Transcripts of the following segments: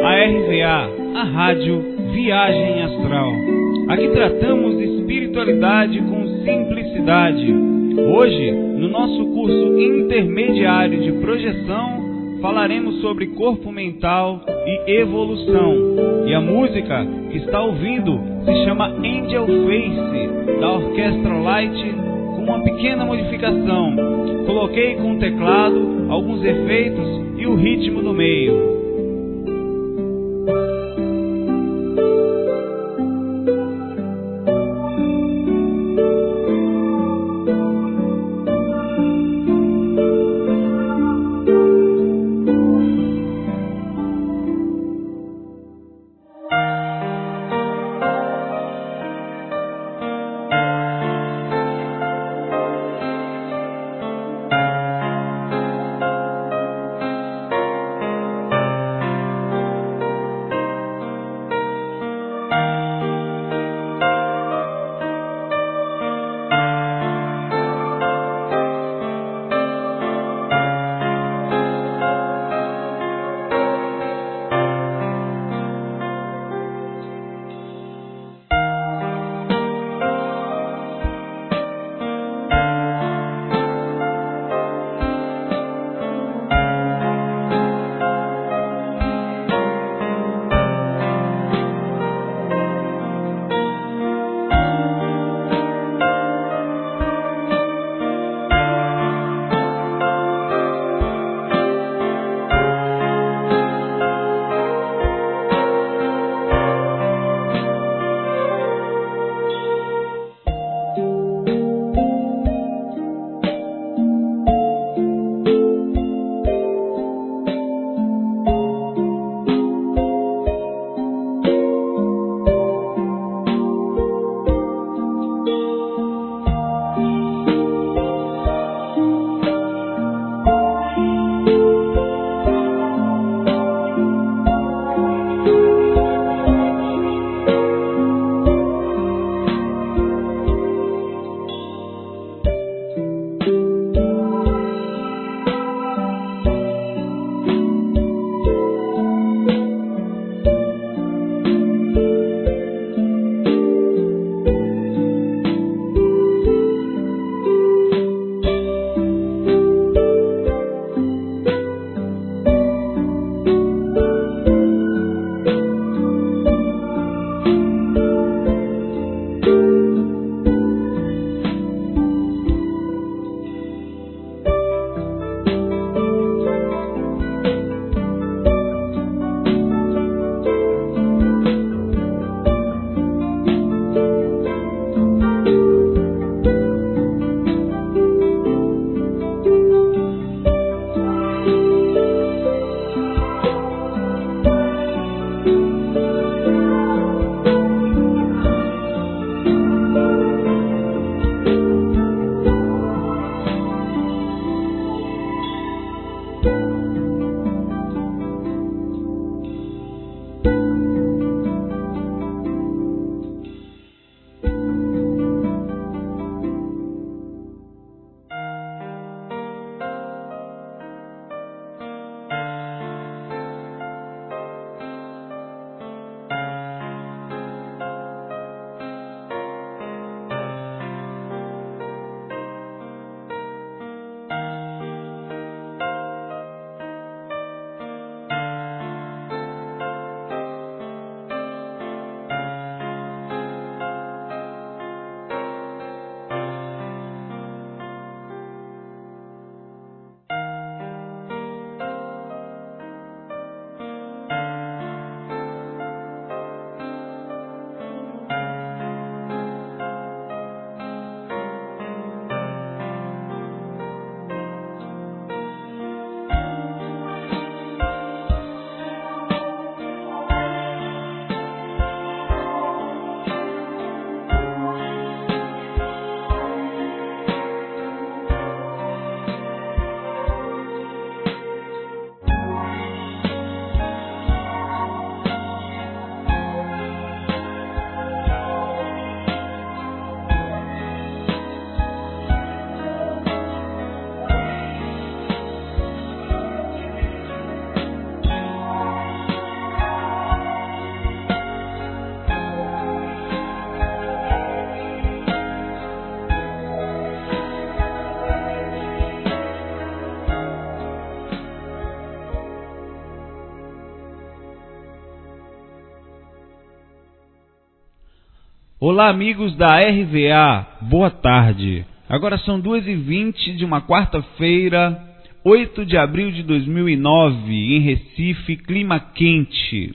a RVA, a Rádio Viagem Astral. Aqui tratamos de espiritualidade com simplicidade. Hoje, no nosso curso intermediário de projeção, falaremos sobre corpo mental e evolução. E a música que está ouvindo se chama Angel Face, da Orquestra Light, com uma pequena modificação. Coloquei com o teclado, alguns efeitos e o ritmo no meio. Olá, amigos da RVA, boa tarde. Agora são 2h20 de uma quarta-feira, 8 de abril de 2009, em Recife, clima quente.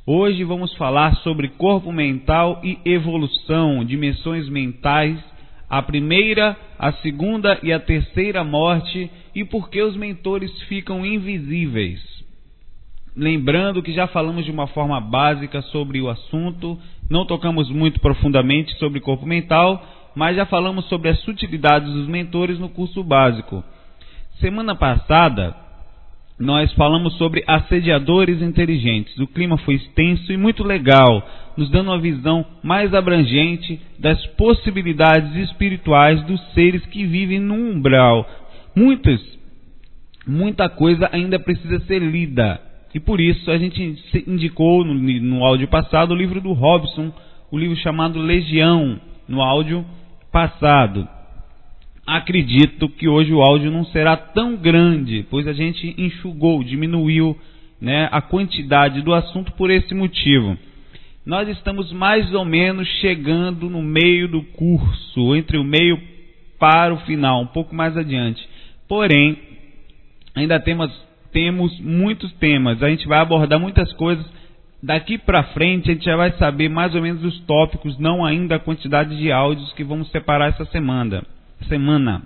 Hoje vamos falar sobre corpo mental e evolução, dimensões mentais, a primeira, a segunda e a terceira morte e por que os mentores ficam invisíveis. Lembrando que já falamos de uma forma básica sobre o assunto, não tocamos muito profundamente sobre corpo mental, mas já falamos sobre as sutilidades dos mentores no curso básico. Semana passada, nós falamos sobre assediadores inteligentes. O clima foi extenso e muito legal, nos dando uma visão mais abrangente das possibilidades espirituais dos seres que vivem no umbral. Muita coisa ainda precisa ser lida. E por isso a gente indicou no áudio passado o livro do Robson, o livro chamado Legião, no áudio passado. Acredito que hoje o áudio não será tão grande, pois a gente enxugou, diminuiu, a quantidade do assunto por esse motivo. Nós estamos mais ou menos chegando no meio do curso, entre o meio para o final, um pouco mais adiante. Porém, ainda temos muitos temas, a gente vai abordar muitas coisas. Daqui para frente a gente já vai saber mais ou menos os tópicos, não ainda a quantidade de áudios que vamos separar essa semana.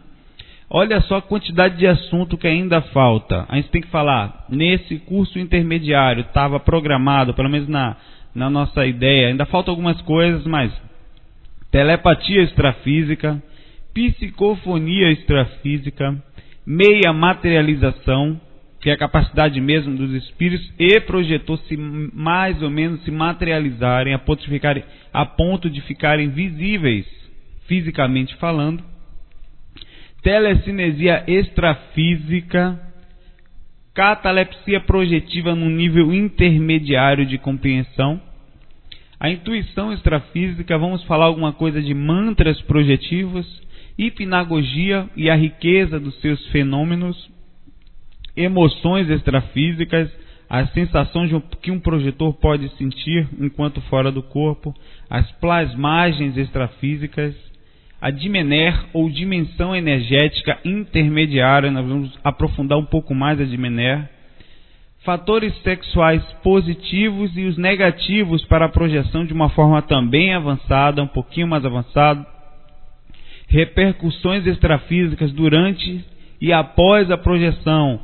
Olha só a quantidade de assunto que ainda falta. A gente tem que falar, nesse curso intermediário, estava programado, pelo menos na nossa ideia, ainda faltam algumas coisas, mas telepatia extrafísica, psicofonia extrafísica, meia materialização, que é a capacidade mesmo dos espíritos e projetor mais ou menos se materializarem a ponto de ficarem visíveis, fisicamente falando. Telecinesia extrafísica, catalepsia projetiva no nível intermediário de compreensão. A intuição extrafísica, vamos falar alguma coisa de mantras projetivos, hipnagogia e a riqueza dos seus fenômenos. Emoções extrafísicas, as sensações que um projetor pode sentir enquanto fora do corpo, as plasmagens extrafísicas, a Dimener ou dimensão energética intermediária, nós vamos aprofundar um pouco mais a Dimener, fatores sexuais positivos e os negativos para a projeção de uma forma também avançada, um pouquinho mais avançado, repercussões extrafísicas durante e após a projeção,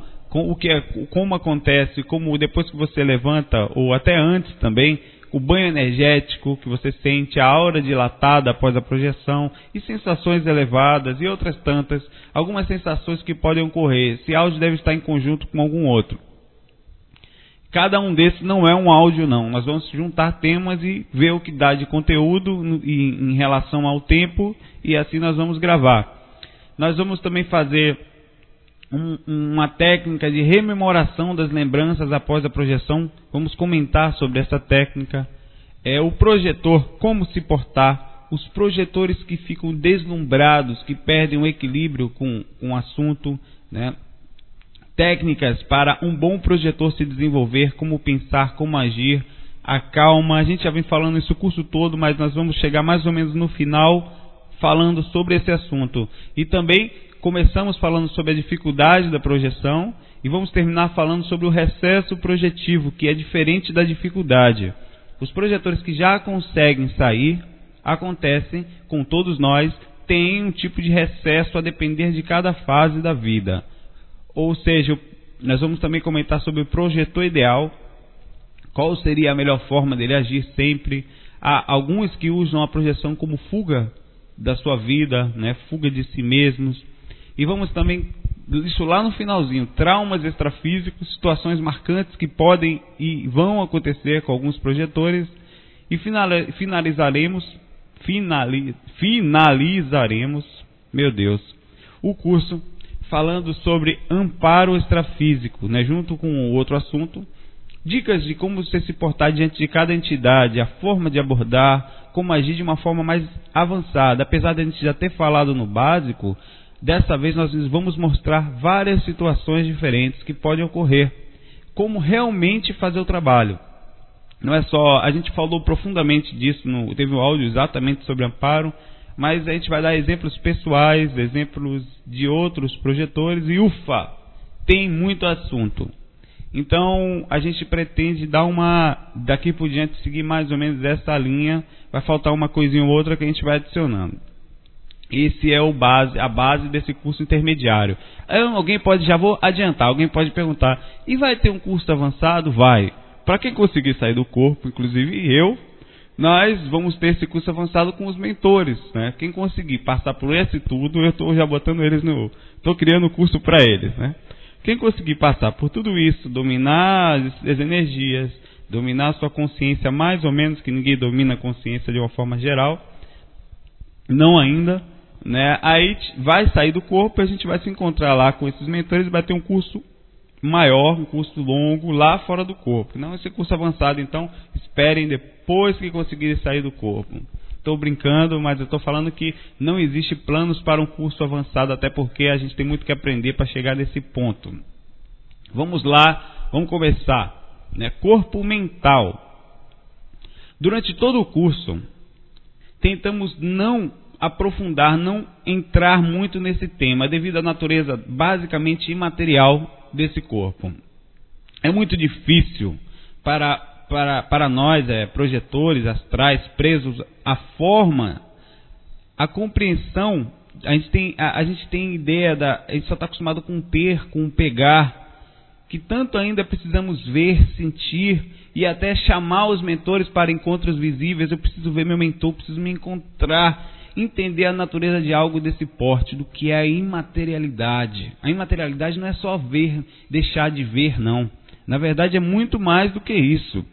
como acontece, como depois que você levanta, ou até antes também, o banho energético que você sente, a aura dilatada após a projeção, e sensações elevadas e outras tantas, algumas sensações que podem ocorrer. Esse áudio deve estar em conjunto com algum outro. Cada um desses não é um áudio não, nós vamos juntar temas e ver o que dá de conteúdo em relação ao tempo, e assim nós vamos gravar. Nós vamos também fazer uma técnica de rememoração das lembranças após a projeção. Vamos comentar sobre essa técnica. O projetor, como se portar, os projetores que ficam deslumbrados, que perdem o equilíbrio com o assunto, técnicas para um bom projetor se desenvolver, como pensar, como agir, a calma. A gente já vem falando isso o curso todo, mas nós vamos chegar mais ou menos no final falando sobre esse assunto. E também começamos falando sobre a dificuldade da projeção e vamos terminar falando sobre o recesso projetivo, que é diferente da dificuldade. Os projetores que já conseguem sair, acontecem com todos nós, têm um tipo de recesso a depender de cada fase da vida. Ou seja, nós vamos também comentar sobre o projetor ideal, qual seria a melhor forma dele agir sempre. Há alguns que usam a projeção como fuga da sua vida, fuga de si mesmos. E vamos também, isso lá no finalzinho, traumas extrafísicos, situações marcantes que podem e vão acontecer com alguns projetores. E finalizaremos, o curso falando sobre amparo extrafísico, junto com o outro assunto. Dicas de como você se portar diante de cada entidade, a forma de abordar, como agir de uma forma mais avançada. Apesar de a gente já ter falado no básico, dessa vez nós vamos mostrar várias situações diferentes que podem ocorrer, como realmente fazer o trabalho. Não é só, a gente falou profundamente disso, teve um áudio exatamente sobre amparo, mas a gente vai dar exemplos pessoais, exemplos de outros projetores e ufa, tem muito assunto. Então a gente pretende dar daqui por diante seguir mais ou menos essa linha, vai faltar uma coisinha ou outra que a gente vai adicionando. Esse é a base desse curso intermediário. Já vou adiantar, alguém pode perguntar, e vai ter um curso avançado? Vai. Para quem conseguir sair do corpo, inclusive nós vamos ter esse curso avançado com os mentores, né? Quem conseguir passar por esse tudo, eu estou já botando eles estou criando o curso para eles, né? Quem conseguir passar por tudo isso, dominar as energias, dominar a sua consciência mais ou menos, que ninguém domina a consciência de uma forma geral, não ainda, né? Aí vai sair do corpo, a gente vai se encontrar lá com esses mentores e vai ter um curso maior, um curso longo lá fora do corpo. Não esse curso avançado, então esperem depois que conseguirem sair do corpo. Estou brincando, mas eu estou falando que não existe planos para um curso avançado, até porque a gente tem muito que aprender para chegar nesse ponto. Vamos lá, vamos começar, né? Corpo mental. Durante todo o curso, tentamos não aprofundar, não entrar muito nesse tema, devido à natureza basicamente imaterial desse corpo. É muito difícil para nós, projetores astrais, presos à forma, a compreensão. A gente tem ideia a gente só está acostumado com ter, com pegar, que tanto ainda precisamos ver, sentir e até chamar os mentores para encontros visíveis. Eu preciso ver meu mentor, preciso me encontrar, entender a natureza de algo desse porte, do que é a imaterialidade. A imaterialidade não é só ver, deixar de ver, não. Na verdade é muito mais do que isso.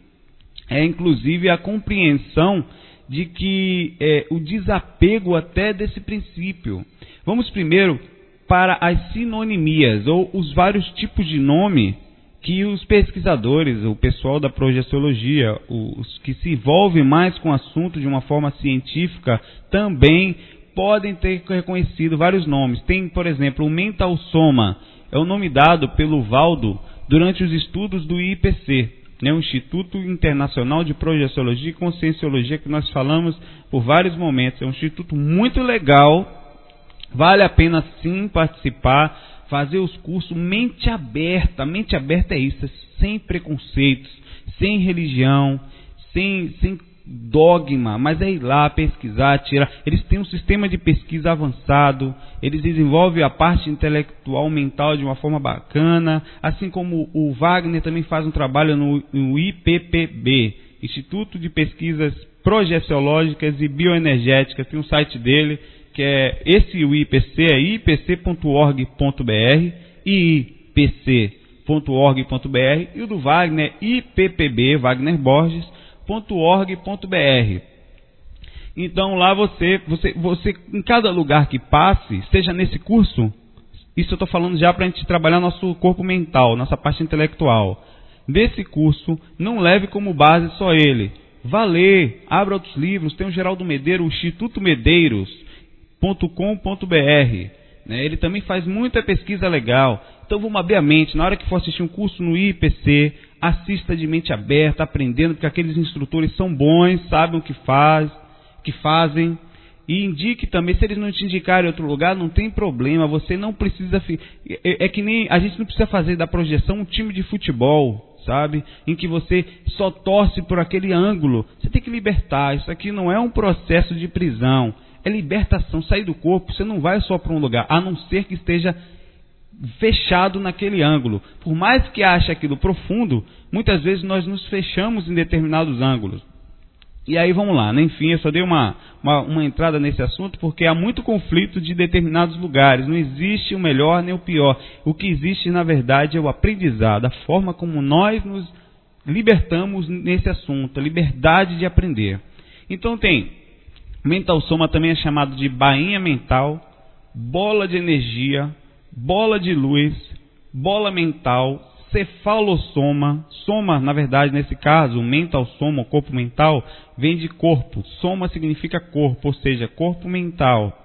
É inclusive a compreensão de que o desapego até desse princípio. Vamos primeiro para as sinonimias, ou os vários tipos de nome que os pesquisadores, o pessoal da projeciologia, os que se envolvem mais com o assunto de uma forma científica, também podem ter reconhecido vários nomes. Tem, por exemplo, o mental soma, é o nome dado pelo Valdo durante os estudos do IPC, né, o Instituto Internacional de Projeciologia e Conscienciologia, que nós falamos por vários momentos. É um instituto muito legal, vale a pena sim participar, fazer os cursos. Mente aberta é isso, sem preconceitos, sem religião, sem dogma, mas é ir lá pesquisar, tirar. Eles têm um sistema de pesquisa avançado, eles desenvolvem a parte intelectual mental de uma forma bacana, assim como o Wagner também faz um trabalho no IPPB, Instituto de Pesquisas Projeciológicas e Bioenergéticas. Tem um site dele, que o IPC é ipc.org.br, ipc.org.br, e o do Wagner, IPPB, Wagner Borges.org.br. Então lá você, em cada lugar que passe, seja nesse curso, isso eu estou falando já para a gente trabalhar nosso corpo mental, nossa parte intelectual. Desse curso, não leve como base só ele. Vá ler, abra outros livros, tem o Geraldo Medeiros, o Instituto Medeiros.com.br, né? Ele também faz muita pesquisa legal. Então vamos abrir a mente. Na hora que for assistir um curso no IPC, assista de mente aberta, aprendendo, porque aqueles instrutores são bons, sabem o que fazem. E indique também, se eles não te indicarem em outro lugar, não tem problema, você não precisa... É que nem a gente não precisa fazer da projeção um time de futebol, sabe? Em que você só torce por aquele ângulo. Você tem que libertar. Isso aqui não é um processo de prisão. É libertação, sair do corpo. Você não vai só para um lugar, a não ser que esteja fechado naquele ângulo. Por mais que ache aquilo profundo, muitas vezes nós nos fechamos em determinados ângulos. E aí vamos lá, né? Enfim, eu só dei uma entrada nesse assunto porque há muito conflito de determinados lugares. Não existe o melhor nem o pior. O que existe, na verdade, é o aprendizado, a forma como nós nos libertamos nesse assunto, a liberdade de aprender. Então tem mental soma, também é chamado de bainha mental, bola de energia, bola de luz, bola mental, cefalossoma. Soma, na verdade, nesse caso, o mental soma, o corpo mental, vem de corpo. Soma significa corpo, ou seja, corpo mental.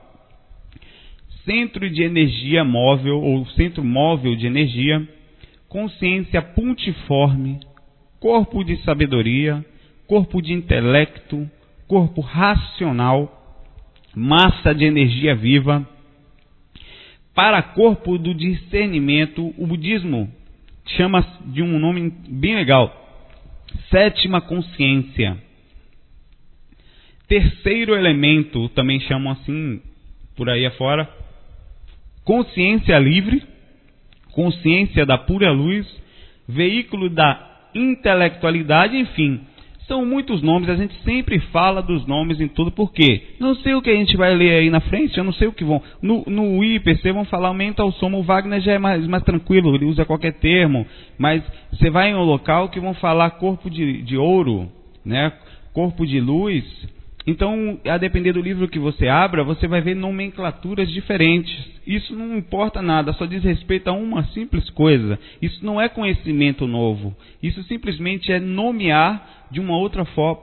Centro de energia móvel, ou centro móvel de energia, consciência puntiforme, corpo de sabedoria, corpo de intelecto, corpo racional, massa de energia viva. Para corpo do discernimento, o budismo chama de um nome bem legal: sétima consciência. Terceiro elemento, também chamam assim por aí afora, consciência livre, consciência da pura luz, veículo da intelectualidade, enfim. São muitos nomes, a gente sempre fala dos nomes em tudo, por quê? Não sei o que a gente vai ler aí na frente, eu não sei o que vão... No IPC vão falar mental soma, o Wagner já é mais tranquilo, ele usa qualquer termo, mas você vai em um local que vão falar corpo de ouro, né? Corpo de luz. Então, a depender do livro que você abra, você vai ver nomenclaturas diferentes. Isso não importa nada, só diz respeito a uma simples coisa. Isso não é conhecimento novo. Isso simplesmente é nomear de uma outra forma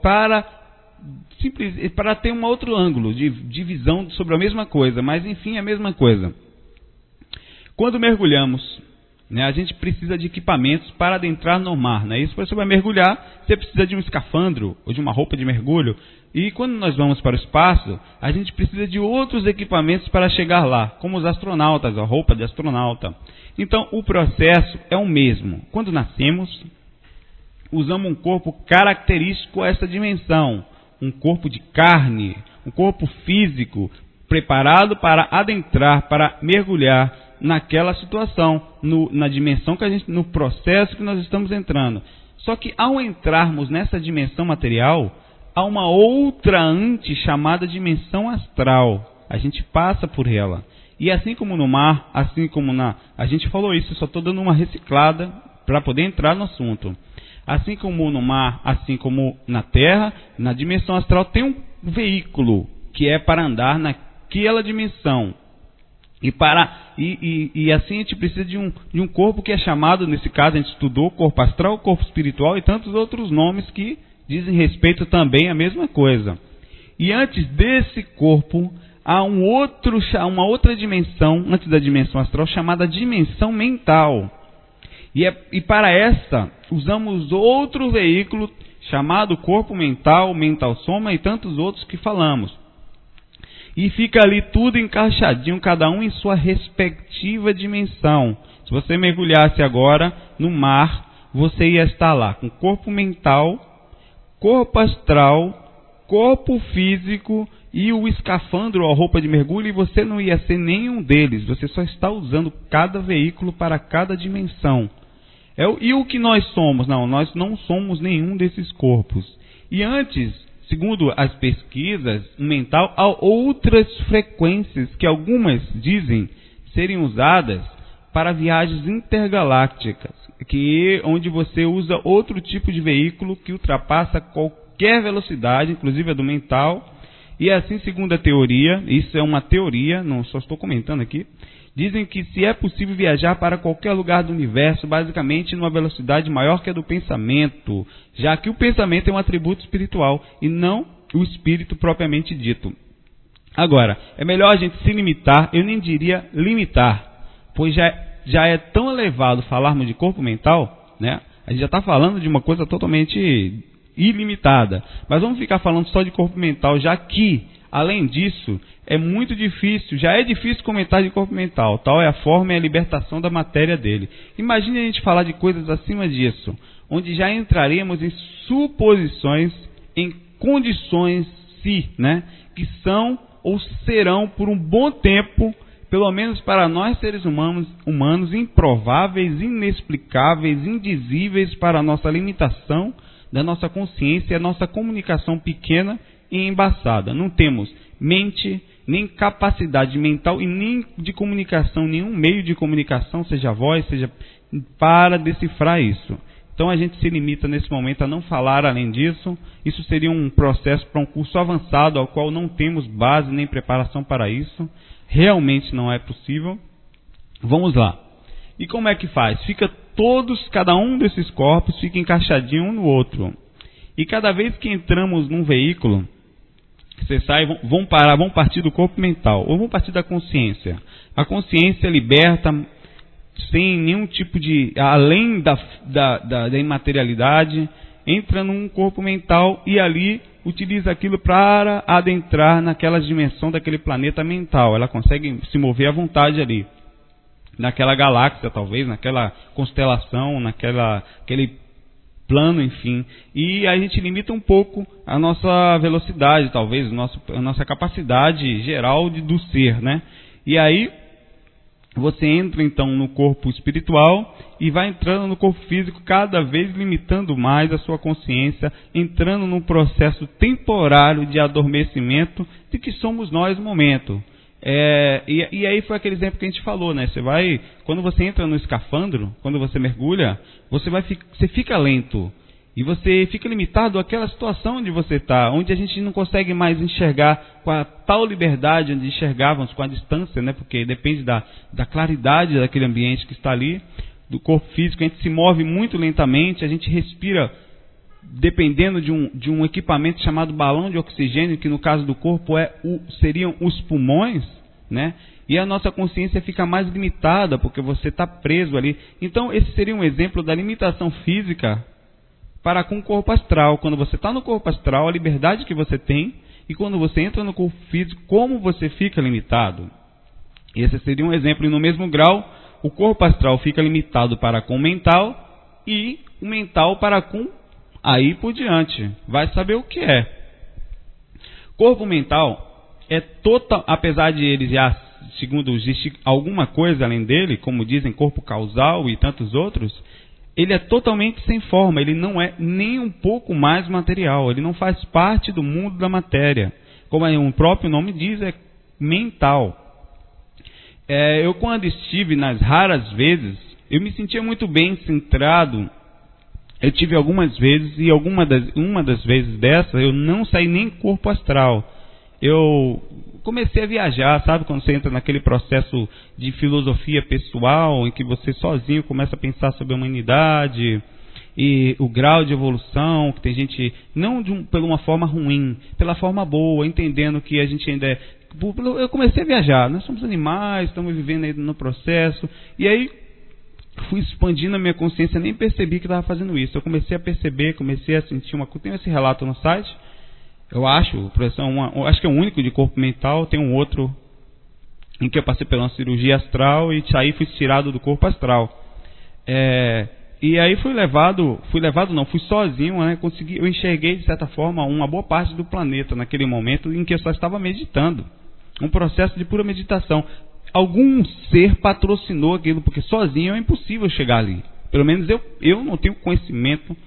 para ter um outro ângulo de visão sobre a mesma coisa. Mas, enfim, é a mesma coisa. Quando mergulhamos, né, a gente precisa de equipamentos para adentrar no mar. Né? Isso, você vai mergulhar, você precisa de um escafandro ou de uma roupa de mergulho. E quando nós vamos para o espaço, a gente precisa de outros equipamentos para chegar lá, como os astronautas, a roupa de astronauta. Então, o processo é o mesmo. Quando nascemos, usamos um corpo característico a essa dimensão, um corpo de carne, um corpo físico, preparado para adentrar, para mergulhar naquela situação, na dimensão que no processo que nós estamos entrando. Só que ao entrarmos nessa dimensão material, há uma outra antes chamada dimensão astral. A gente passa por ela. E assim como no mar, assim como a gente falou isso, eu só estou dando uma reciclada para poder entrar no assunto. Assim como no mar, assim como na terra, na dimensão astral tem um veículo que é para andar naquela dimensão. E assim a gente precisa de um corpo que é chamado, nesse caso a gente estudou, corpo astral, corpo espiritual e tantos outros nomes que dizem respeito também à mesma coisa. E antes desse corpo, há uma outra dimensão, antes da dimensão astral, chamada dimensão mental. E para essa, usamos outro veículo chamado corpo mental, mental soma e tantos outros que falamos. E fica ali tudo encaixadinho, cada um em sua respectiva dimensão. Se você mergulhasse agora no mar, você ia estar lá com corpo mental, corpo astral, corpo físico e o escafandro, a roupa de mergulho, e você não ia ser nenhum deles. Você só está usando cada veículo para cada dimensão. E o que nós somos? Não, nós não somos nenhum desses corpos. E antes, segundo as pesquisas mental, há outras frequências que algumas dizem serem usadas para viagens intergalácticas, onde você usa outro tipo de veículo que ultrapassa qualquer velocidade, inclusive a do mental. E assim, segundo a teoria, isso é uma teoria, não só estou comentando aqui, dizem que se é possível viajar para qualquer lugar do universo, basicamente numa velocidade maior que a do pensamento, já que o pensamento é um atributo espiritual e não o espírito propriamente dito. Agora, é melhor a gente se limitar, eu nem diria limitar, pois já é tão elevado falarmos de corpo mental, né? A gente já está falando de uma coisa totalmente ilimitada, mas vamos ficar falando só de corpo mental, já que, além disso, é muito difícil, já é difícil comentar de corpo mental, tal é a forma e a libertação da matéria dele. Imagine a gente falar de coisas acima disso, onde já entraremos em suposições, em condições, né, que são ou serão por um bom tempo, pelo menos para nós seres humanos improváveis, inexplicáveis, indizíveis para a nossa limitação da nossa consciência, a nossa comunicação pequena e embaçada. Não temos mente, nem capacidade mental e nem de comunicação, nenhum meio de comunicação, seja voz, seja para decifrar isso. Então a gente se limita nesse momento a não falar além disso. Isso seria um processo para um curso avançado, ao qual não temos base nem preparação para isso. Realmente não é possível. Vamos lá. E como é que faz? Cada um desses corpos fica encaixadinho um no outro. E cada vez que entramos num veículo, você sai, vão partir do corpo mental, ou vão partir da consciência. A consciência liberta sem nenhum tipo de... além da imaterialidade, entra num corpo mental e ali utiliza aquilo para adentrar naquela dimensão daquele planeta mental. Ela consegue se mover à vontade ali, naquela galáxia talvez, naquela constelação, aquele plano, enfim. E a gente limita um pouco a nossa velocidade, talvez, a nossa capacidade geral do ser, né? E aí você entra então no corpo espiritual e vai entrando no corpo físico, cada vez limitando mais a sua consciência, entrando num processo temporário de adormecimento de que somos nós no momento. E aí foi aquele exemplo que a gente falou, né? Quando você entra no escafandro, quando você mergulha, você fica lento. E você fica limitado àquela situação onde você está, onde a gente não consegue mais enxergar com a tal liberdade onde enxergávamos com a distância, né? Porque depende da claridade daquele ambiente que está ali, do corpo físico. A gente se move muito lentamente, a gente respira dependendo de um equipamento chamado balão de oxigênio, que no caso do corpo seriam os pulmões, né? E a nossa consciência fica mais limitada, porque você está preso ali. Então esse seria um exemplo da limitação física para com o corpo astral. Quando você está no corpo astral, a liberdade que você tem, e quando você entra no corpo físico, como você fica limitado. Esse seria um exemplo. E no mesmo grau, o corpo astral fica limitado para com o mental, e o mental para com aí por diante. Vai saber o que é. Corpo mental é total, apesar de ele já, segundo existe alguma coisa além dele, como dizem corpo causal e tantos outros, ele é totalmente sem forma, ele não é nem um pouco mais material, ele não faz parte do mundo da matéria. Como o próprio nome diz, é mental. Eu quando estive nas raras vezes, eu me sentia muito bem centrado. Eu tive algumas vezes, e uma das vezes dessa, eu não saí nem corpo astral. Eu comecei a viajar, sabe? Quando você entra naquele processo de filosofia pessoal, em que você sozinho começa a pensar sobre a humanidade e o grau de evolução, que tem gente, não pela uma forma ruim, pela forma boa, entendendo que a gente ainda é... Eu comecei a viajar, nós somos animais, estamos vivendo aí no processo, e aí fui expandindo a minha consciência, nem percebi que estava fazendo isso. Eu comecei a perceber, comecei a sentir tem esse relato no site, eu acho que é o único de corpo mental, tem um outro em que eu passei pela uma cirurgia astral e saí, fui tirado do corpo astral. E aí fui sozinho, né? Eu enxerguei de certa forma uma boa parte do planeta naquele momento em que eu só estava meditando. Um processo de pura meditação. Algum ser patrocinou aquilo, porque sozinho é impossível chegar ali. Pelo menos eu não tenho conhecimento,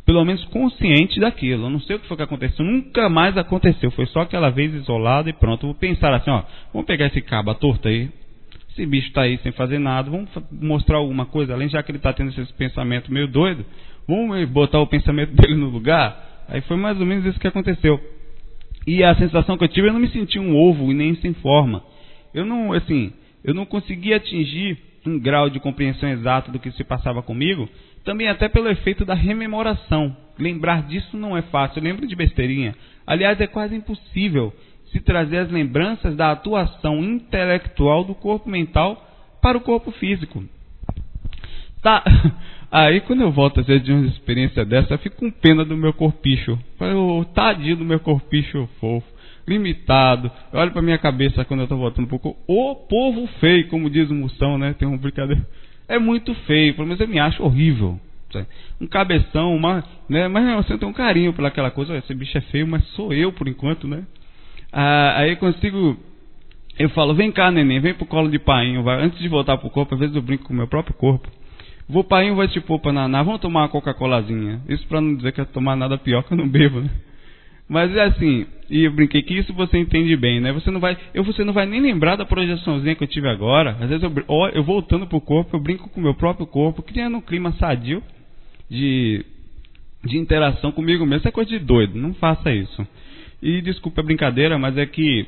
pelo menos consciente daquilo. Eu não sei o que foi que aconteceu, nunca mais aconteceu. Foi só aquela vez isolada e pronto. Vou pensar assim, vamos pegar esse cabo torto aí, esse bicho está aí sem fazer nada, vamos mostrar alguma coisa, além já que ele está tendo esse pensamento meio doido, vamos botar o pensamento dele no lugar. Aí foi mais ou menos isso que aconteceu. E a sensação que eu tive, eu não me senti um ovo e nem sem forma. Eu não conseguia atingir um grau de compreensão exato do que se passava comigo, também até pelo efeito da rememoração. Lembrar disso não é fácil, eu lembro de besteirinha. Aliás, é quase impossível se trazer as lembranças da atuação intelectual do corpo mental para o corpo físico. Tá. Aí quando eu volto a ver de uma experiência dessa, eu fico com pena do meu corpicho. Tadinho do meu corpicho fofo, limitado. Eu olho pra minha cabeça quando eu tô voltando um pouco. O povo feio, como diz o Moção, né? Tem uma brincadeira. É muito feio, pelo menos eu me acho horrível. Um cabeção, né? Mas você tem um carinho por aquela coisa. Esse bicho é feio, mas sou eu por enquanto, né? Aí eu falo, vem cá, neném, vem pro colo de painho, vai. Antes de voltar pro corpo, às vezes eu brinco com o meu próprio corpo. Vou painho, vai te pôr pra naná, vamos tomar uma Coca-Colazinha. Isso pra não dizer que é tomar nada pior, que eu não bebo, né? Mas é assim, e eu brinquei que isso você entende bem, né? Você não vai nem lembrar da projeçãozinha que eu tive agora. Às vezes eu voltando pro corpo, eu brinco com o meu próprio corpo, criando um clima sadio de interação comigo mesmo. Isso é coisa de doido, não faça isso. E desculpa a brincadeira, mas é que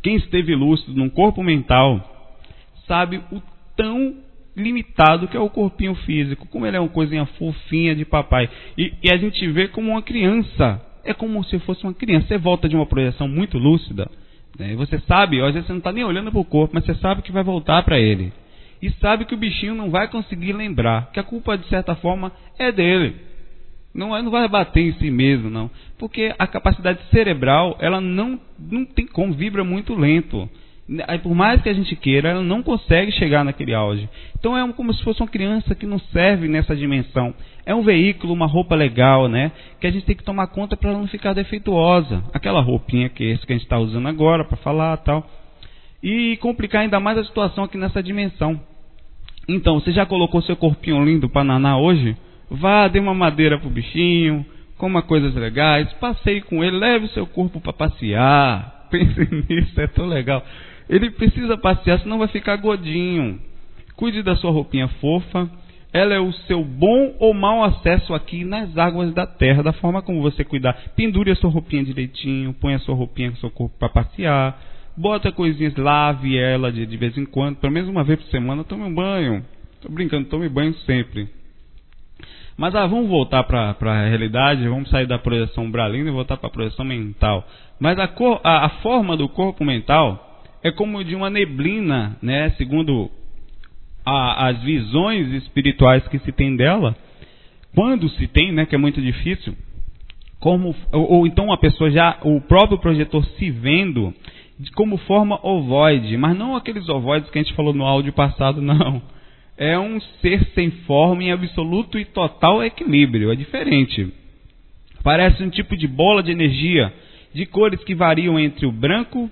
quem esteve lúcido num corpo mental sabe o tão limitado que é o corpinho físico, como ele é uma coisinha fofinha de papai. E a gente vê como uma criança. É como se fosse uma criança. Você volta de uma projeção muito lúcida, né? Você sabe, às vezes você não está nem olhando para o corpo, mas você sabe que vai voltar para ele. E sabe que o bichinho não vai conseguir lembrar, que a culpa de certa forma é dele. Não vai bater em si mesmo, não. Porque a capacidade cerebral, ela não tem como, vibra muito lento. Aí, por mais que a gente queira, ela não consegue chegar naquele auge. Então é como se fosse uma criança que não serve nessa dimensão. É um veículo, uma roupa legal, né? Que a gente tem que tomar conta para ela não ficar defeituosa. Aquela roupinha que a gente está usando agora para falar e tal. E complicar ainda mais a situação aqui nessa dimensão. Então, você já colocou seu corpinho lindo para nanar hoje? Vá, dê uma madeira pro bichinho, coma coisas legais, passeie com ele, leve o seu corpo para passear. Pense nisso, é tão legal. Ele precisa passear, senão vai ficar gordinho. Cuide da sua roupinha fofa. Ela é o seu bom ou mau acesso aqui nas águas da terra, da forma como você cuidar. Pendure a sua roupinha direitinho, põe a sua roupinha com o seu corpo para passear. Bota coisinhas, lave ela de vez em quando, pelo menos uma vez por semana, tome um banho. Tô brincando, tome banho sempre. Mas vamos voltar para a realidade, vamos sair da projeção umbralina e voltar para a projeção mental. Mas a forma do corpo mental é como de uma neblina, né? Segundo as visões espirituais que se tem dela, quando se tem, né? Que é muito difícil, ou então a pessoa o próprio projetor se vendo como forma ovoide, mas não aqueles ovoides que a gente falou no áudio passado, não. É um ser sem forma em absoluto e total equilíbrio, é diferente. Parece um tipo de bola de energia, de cores que variam entre o branco,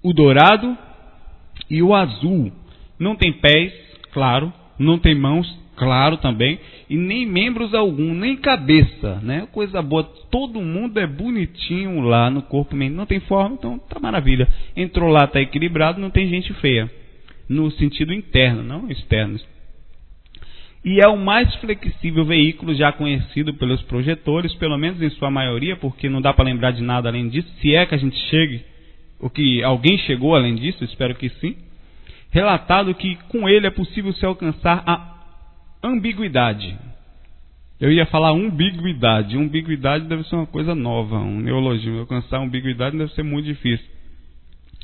o dourado e o azul. Não tem pés, claro, não tem mãos, claro também, e nem membros algum, nem cabeça, né? Coisa boa, todo mundo é bonitinho lá no corpo, não tem forma, então tá maravilha. Entrou lá, tá equilibrado, não tem gente feia. No sentido interno, não externo. E é o mais flexível veículo já conhecido pelos projetores, pelo menos em sua maioria, porque não dá para lembrar de nada além disso, se é que a gente chegue, ou que alguém chegou além disso, espero que sim. Relatado que com ele é possível se alcançar a ambiguidade. Eu ia falar umbiguidade. Umbiguidade deve ser uma coisa nova, um neologismo. Alcançar a ambiguidade deve ser muito difícil.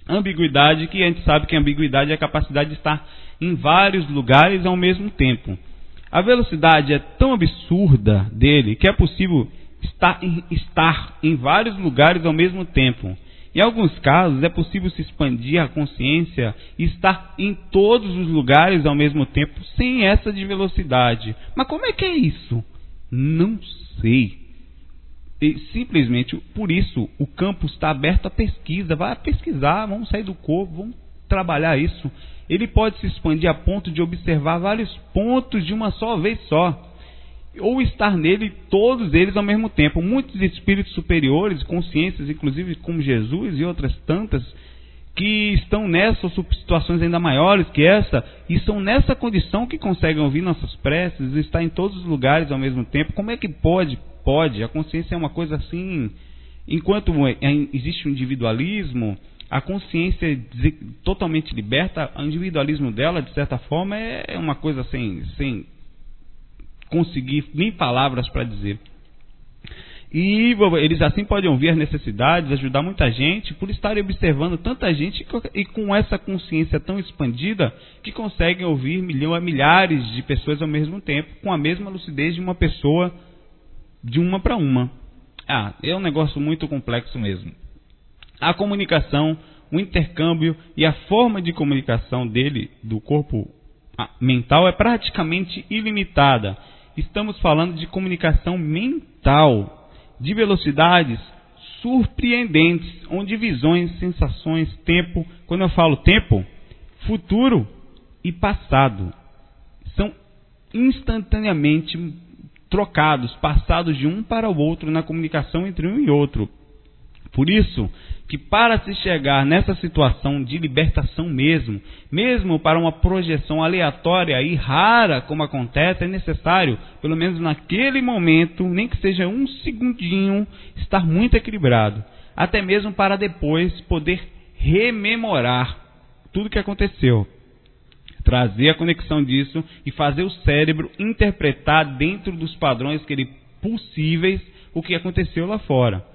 Ambiguidade, que a gente sabe que a ambiguidade é a capacidade de estar em vários lugares ao mesmo tempo. A velocidade é tão absurda dele que é possível estar em vários lugares ao mesmo tempo. Em alguns casos é possível se expandir a consciência e estar em todos os lugares ao mesmo tempo sem essa de velocidade. Mas como é que é isso? Não sei. E simplesmente por isso o campo está aberto à pesquisa. Vai pesquisar, vamos sair do corpo, vamos trabalhar isso. Ele pode se expandir a ponto de observar vários pontos de uma só vez só, ou estar nele todos eles ao mesmo tempo. Muitos espíritos superiores, consciências, inclusive como Jesus e outras tantas, que estão nessas situações ainda maiores que essa, e são nessa condição que conseguem ouvir nossas preces, estar em todos os lugares ao mesmo tempo. Como é que pode? A consciência é uma coisa assim, enquanto existe o individualismo, a consciência totalmente liberta, o individualismo dela, de certa forma, é uma coisa sem conseguir nem palavras para dizer. E eles assim podem ouvir as necessidades, ajudar muita gente, por estarem observando tanta gente e com essa consciência tão expandida que conseguem ouvir milhares de pessoas ao mesmo tempo, com a mesma lucidez de uma pessoa, de uma para uma. É um negócio muito complexo mesmo. A comunicação, o intercâmbio e a forma de comunicação do corpo mental é praticamente ilimitada. Estamos falando de comunicação mental, de velocidades surpreendentes, onde visões, sensações, tempo, quando eu falo tempo, futuro e passado, são instantaneamente trocados, passados de um para o outro na comunicação entre um e outro. Por isso que para se chegar nessa situação de libertação mesmo para uma projeção aleatória e rara como acontece, é necessário, pelo menos naquele momento, nem que seja um segundinho, estar muito equilibrado. Até mesmo para depois poder rememorar tudo o que aconteceu. Trazer a conexão disso e fazer o cérebro interpretar dentro dos padrões possíveis o que aconteceu lá fora.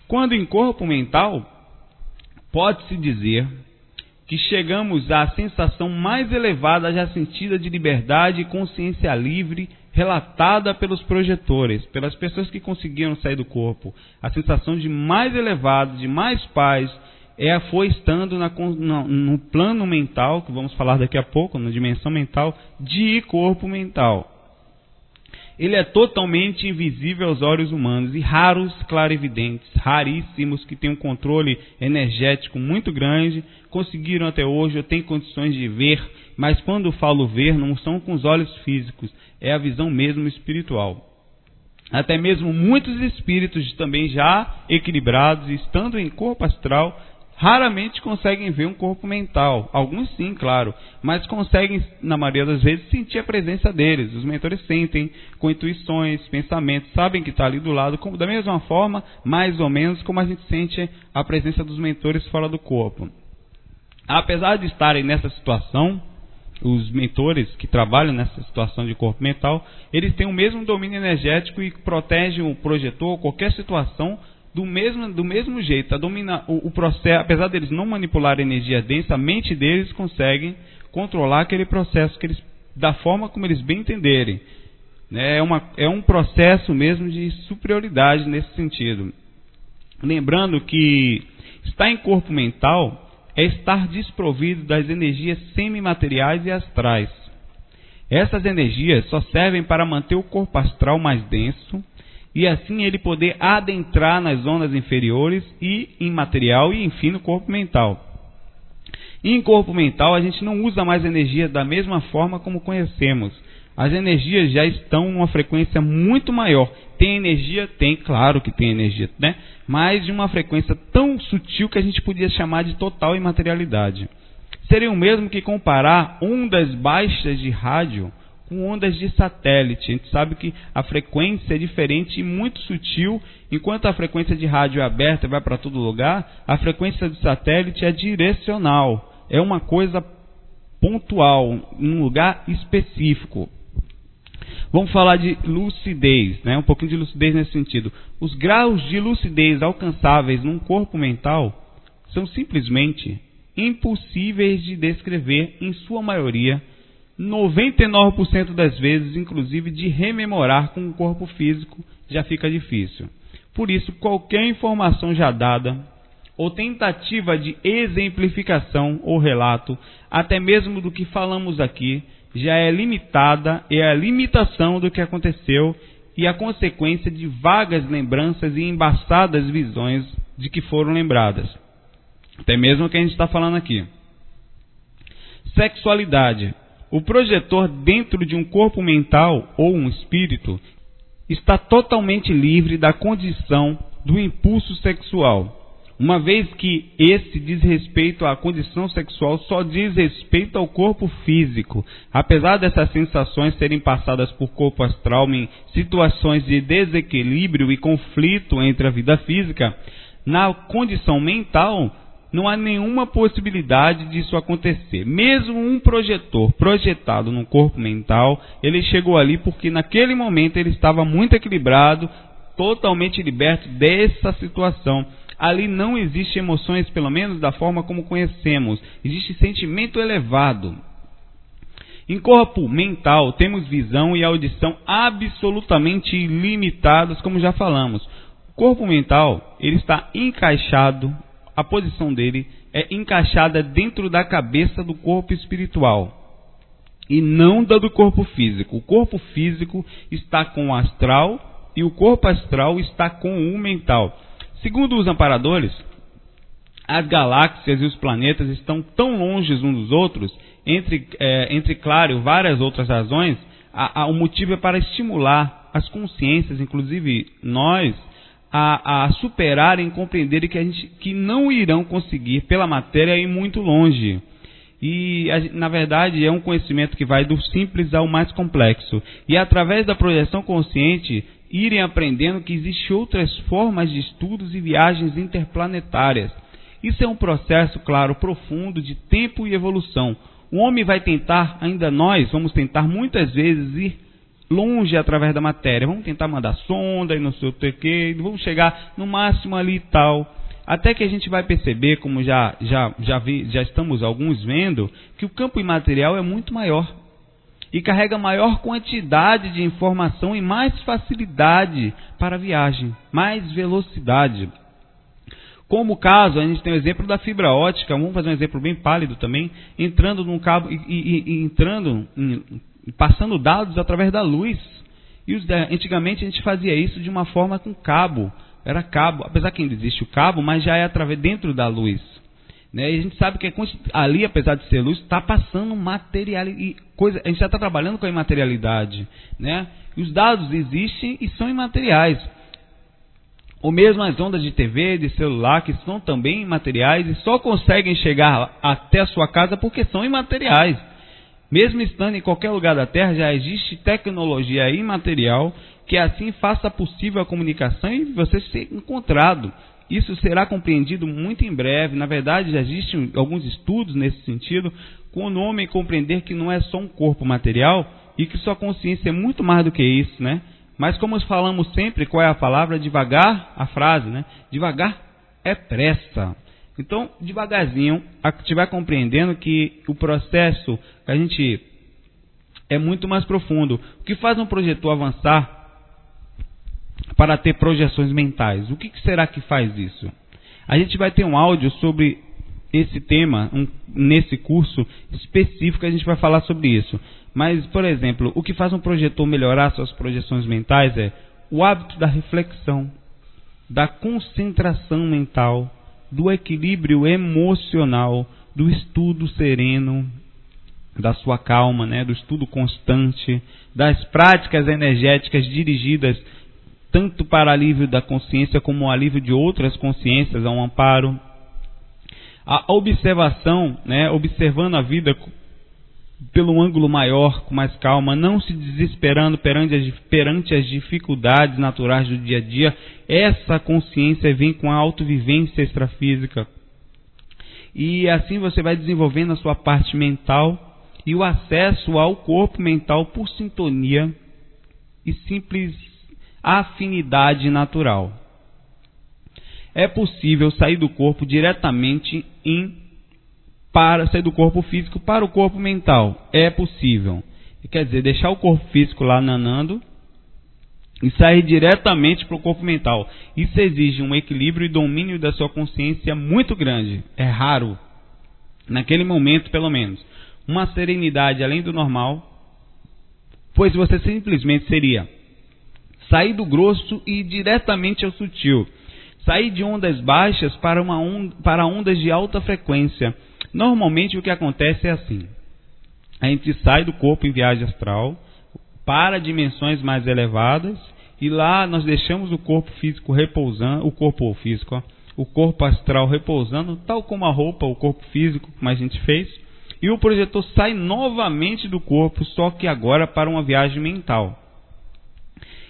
Quando em corpo mental, pode-se dizer que chegamos à sensação mais elevada já sentida de liberdade e consciência livre, relatada pelos projetores, pelas pessoas que conseguiram sair do corpo. A sensação de mais elevado, de mais paz, foi estando no plano mental, que vamos falar daqui a pouco, na dimensão mental, de corpo mental. Ele é totalmente invisível aos olhos humanos e raros clarividentes, raríssimos, que têm um controle energético muito grande, conseguiram até hoje ou têm condições de ver, mas quando falo ver, não são com os olhos físicos, é a visão mesmo espiritual. Até mesmo muitos espíritos também já equilibrados, estando em corpo astral, raramente conseguem ver um corpo mental. Alguns sim, claro, mas conseguem, na maioria das vezes, sentir a presença deles. Os mentores sentem com intuições, pensamentos, sabem que está ali do lado, como, da mesma forma, mais ou menos, como a gente sente a presença dos mentores fora do corpo. Apesar de estarem nessa situação, os mentores que trabalham nessa situação de corpo mental, eles têm o mesmo domínio energético e protegem o projetor, qualquer situação, do mesmo jeito. O processo, apesar deles não manipularem energia densa, a mente deles consegue controlar aquele processo da forma como eles bem entenderem. É um processo mesmo de superioridade nesse sentido. Lembrando que estar em corpo mental é estar desprovido das energias semimateriais e astrais. Essas energias só servem para manter o corpo astral mais denso, e assim ele poder adentrar nas zonas inferiores e imaterial e, enfim, no corpo mental. E em corpo mental a gente não usa mais energia da mesma forma como conhecemos. As energias já estão numa frequência muito maior. Tem energia? Tem, claro que tem energia, né? Mas de uma frequência tão sutil que a gente podia chamar de total imaterialidade. Seria o mesmo que comparar ondas baixas de rádio com ondas de satélite. A gente sabe que a frequência é diferente e muito sutil. Enquanto a frequência de rádio é aberta e vai para todo lugar, a frequência de satélite é direcional. É uma coisa pontual, em um lugar específico. Vamos falar de lucidez, né? Um pouquinho de lucidez nesse sentido. Os graus de lucidez alcançáveis num corpo mental são simplesmente impossíveis de descrever, em sua maioria, 99% das vezes, inclusive, de rememorar com o corpo físico já fica difícil. Por isso, qualquer informação já dada ou tentativa de exemplificação ou relato, até mesmo do que falamos aqui, já é limitada, é a limitação do que aconteceu e a consequência de vagas lembranças e embaçadas visões de que foram lembradas. Até mesmo o que a gente está falando aqui. Sexualidade. O projetor dentro de um corpo mental ou um espírito está totalmente livre da condição do impulso sexual, uma vez que esse diz respeito à condição sexual só diz respeito ao corpo físico. Apesar dessas sensações serem passadas por corpo astral em situações de desequilíbrio e conflito entre a vida física, na condição mental não há nenhuma possibilidade disso acontecer. Mesmo um projetor projetado no corpo mental, ele chegou ali porque naquele momento ele estava muito equilibrado, totalmente liberto dessa situação. Ali não existe emoções, pelo menos da forma como conhecemos. Existe sentimento elevado. Em corpo mental, temos visão e audição absolutamente ilimitadas, como já falamos. O corpo mental, ele está encaixado, a posição dele é encaixada dentro da cabeça do corpo espiritual e não da do corpo físico. O corpo físico está com o astral e o corpo astral está com o mental. Segundo os amparadores, as galáxias e os planetas estão tão longe uns dos outros, entre claro, várias outras razões, o motivo é para estimular as consciências, inclusive nós, a superarem e compreenderem que não irão conseguir, pela matéria, ir muito longe. E, na verdade, é um conhecimento que vai do simples ao mais complexo. E, através da projeção consciente, irem aprendendo que existem outras formas de estudos e viagens interplanetárias. Isso é um processo, claro, profundo de tempo e evolução. O homem vai tentar, ainda nós, vamos tentar muitas vezes ir longe através da matéria. Vamos tentar mandar sonda e não sei o que, vamos chegar no máximo ali e tal. Até que a gente vai perceber, como já estamos alguns vendo, que o campo imaterial é muito maior. e carrega maior quantidade de informação e mais facilidade para a viagem, mais velocidade. Como caso, a gente tem o exemplo da fibra ótica, vamos fazer um exemplo bem pálido também, entrando num cabo passando dados através da luz. E antigamente a gente fazia isso de uma forma com cabo, era cabo, apesar que ainda existe o cabo, mas já é através dentro da luz. Né? E a gente sabe que ali, apesar de ser luz, está passando material e coisa, a gente já está trabalhando com a imaterialidade. Né? E os dados existem e são imateriais. Ou mesmo as ondas de TV, de celular, que são também imateriais e só conseguem chegar até a sua casa porque são imateriais. Mesmo estando em qualquer lugar da Terra, já existe tecnologia imaterial que assim faça possível a comunicação e você ser encontrado. Isso será compreendido muito em breve. Na verdade, já existem alguns estudos nesse sentido, com o homem compreender que não é só um corpo material e que sua consciência é muito mais do que isso, né? Mas como falamos sempre, qual é a palavra? Devagar, a frase, né? Devagar é pressa. Então, devagarzinho, a gente vai compreendendo que o processo que a gente é muito mais profundo. O que faz um projetor avançar para ter projeções mentais? O que será que faz isso? A gente vai ter um áudio sobre esse tema, nesse curso específico a gente vai falar sobre isso. Mas, por exemplo, o que faz um projetor melhorar suas projeções mentais é o hábito da reflexão, da concentração mental, do equilíbrio emocional, do estudo sereno, da sua calma, né, do estudo constante, das práticas energéticas dirigidas tanto para alívio da consciência como alívio de outras consciências, a um amparo. A observação, né, observando a vida pelo ângulo maior, com mais calma, não se desesperando perante as dificuldades naturais do dia a dia. Essa consciência vem com a autovivência extrafísica. E assim você vai desenvolvendo a sua parte mental e o acesso ao corpo mental por sintonia e simples afinidade natural. É possível sair do corpo diretamente para sair do corpo físico para o corpo mental. É possível. Quer dizer, deixar o corpo físico lá nanando e sair diretamente para o corpo mental. Isso exige um equilíbrio e domínio da sua consciência muito grande. É raro. Naquele momento, pelo menos. Uma serenidade além do normal. Pois você simplesmente seria sair do grosso e ir diretamente ao sutil. Sair de ondas baixas para ondas de alta frequência. Normalmente o que acontece é assim. A gente sai do corpo em viagem astral para dimensões mais elevadas e lá nós deixamos o corpo físico repousando, o corpo astral repousando, tal como a roupa, o corpo físico, como a gente fez, e o projetor sai novamente do corpo, só que agora para uma viagem mental.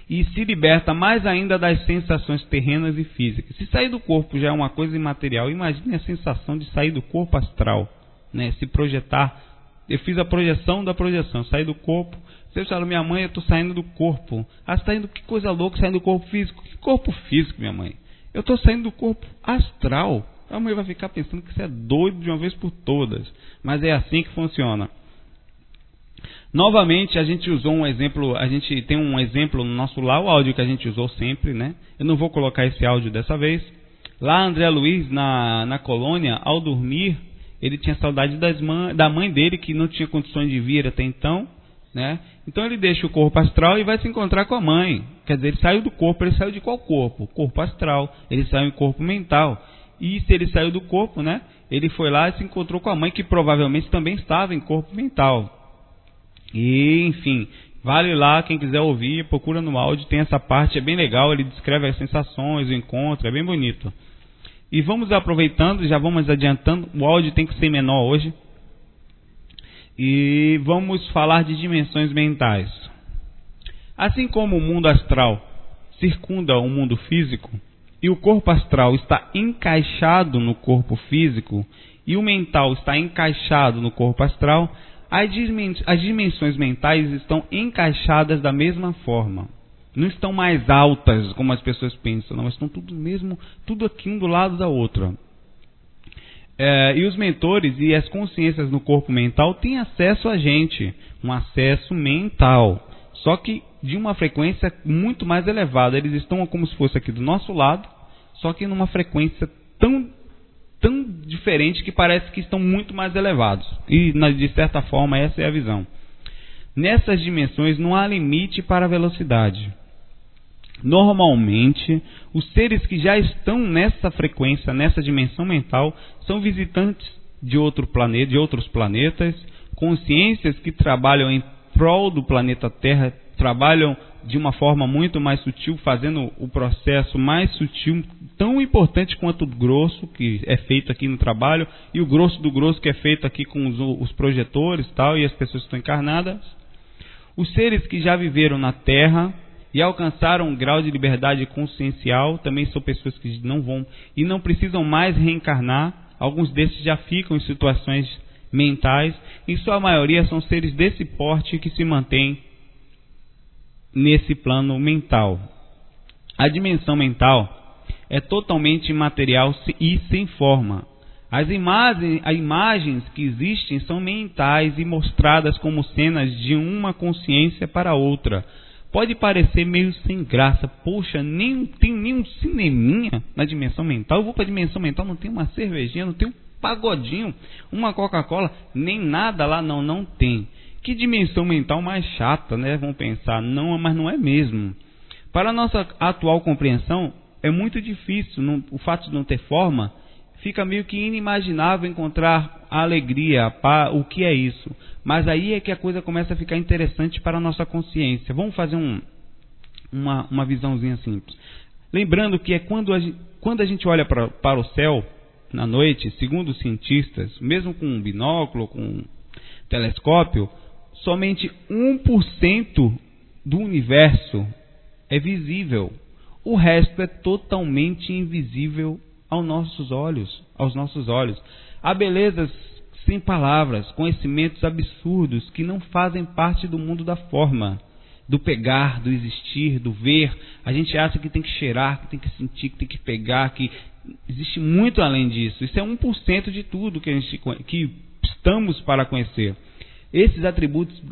E se liberta mais ainda das sensações terrenas e físicas. Se sair do corpo já é uma coisa imaterial, imagine a sensação de sair do corpo astral, né? Se projetar. Eu fiz a projeção da projeção, sair do corpo. Você fala, minha mãe, eu estou saindo do corpo. Ah, você está indo, que coisa louca, saindo do corpo físico. Que corpo físico, minha mãe? Eu estou saindo do corpo astral. A mãe vai ficar pensando que você é doido de uma vez por todas. Mas é assim que funciona. Novamente, a gente usou um exemplo, a gente tem um exemplo no nosso lá, o áudio que a gente usou sempre, né? Eu não vou colocar esse áudio dessa vez. Lá, André Luiz, na colônia, ao dormir, ele tinha saudade da mãe dele, que não tinha condições de vir até então, né? Então ele deixa o corpo astral e vai se encontrar com a mãe. Quer dizer, ele saiu do corpo, ele saiu de qual corpo? Corpo astral. Ele saiu em corpo mental. E se ele saiu do corpo, né? Ele foi lá e se encontrou com a mãe, que provavelmente também estava em corpo mental. E, enfim, vale lá, quem quiser ouvir, procura no áudio, tem essa parte, é bem legal, ele descreve as sensações, o encontro, é bem bonito. E vamos aproveitando, já vamos adiantando, o áudio tem que ser menor hoje. E vamos falar de dimensões mentais. Assim como o mundo astral circunda o mundo físico, e o corpo astral está encaixado no corpo físico, e o mental está encaixado no corpo astral, as dimensões mentais estão encaixadas da mesma forma. Não estão mais altas, como as pessoas pensam, não, estão tudo aqui um do lado da outra. E os mentores e as consciências no corpo mental têm acesso a gente, um acesso mental, só que de uma frequência muito mais elevada. Eles estão como se fosse aqui do nosso lado, só que numa frequência tão diferente que parece que estão muito mais elevados. E de certa forma essa é a visão. Nessas dimensões não há limite para a velocidade. Normalmente, os seres que já estão nessa frequência, nessa dimensão mental, são visitantes de outros planetas, consciências que trabalham em prol do planeta Terra, trabalham de uma forma muito mais sutil, fazendo o processo mais sutil, tão importante quanto o grosso, que é feito aqui no trabalho, e o grosso do grosso, que é feito aqui com os projetores e as pessoas que estão encarnadas. Os seres que já viveram na Terra e alcançaram um grau de liberdade consciencial, também são pessoas que não vão e não precisam mais reencarnar. Alguns desses já ficam em situações mentais. Em sua maioria são seres desse porte que se mantêm nesse plano mental. A dimensão mental é totalmente imaterial e sem forma. As imagens que existem são mentais e mostradas como cenas de uma consciência para outra. Pode parecer meio sem graça. Poxa, nem tem nenhum cineminha na dimensão mental. Eu vou para a dimensão mental, não tem uma cervejinha, não tem um pagodinho, uma Coca-Cola, nem nada lá, não tem. Que dimensão mental mais chata, né? Vamos pensar, não, mas não é mesmo. Para a nossa atual compreensão, é muito difícil, o fato de não ter forma, fica meio que inimaginável encontrar a alegria, o que é isso. Mas aí é que a coisa começa a ficar interessante para a nossa consciência. Vamos fazer uma visãozinha simples. Lembrando que é quando a gente olha para o céu na noite, segundo os cientistas, mesmo com um binóculo, com um telescópio, somente 1% do universo é visível. O resto é totalmente invisível aos nossos olhos. Há belezas sem palavras, conhecimentos absurdos que não fazem parte do mundo da forma, do pegar, do existir, do ver. A gente acha que tem que cheirar, que tem que sentir, que tem que pegar, que existe muito além disso. Isso é 1% de tudo que estamos para conhecer. Esses atributos,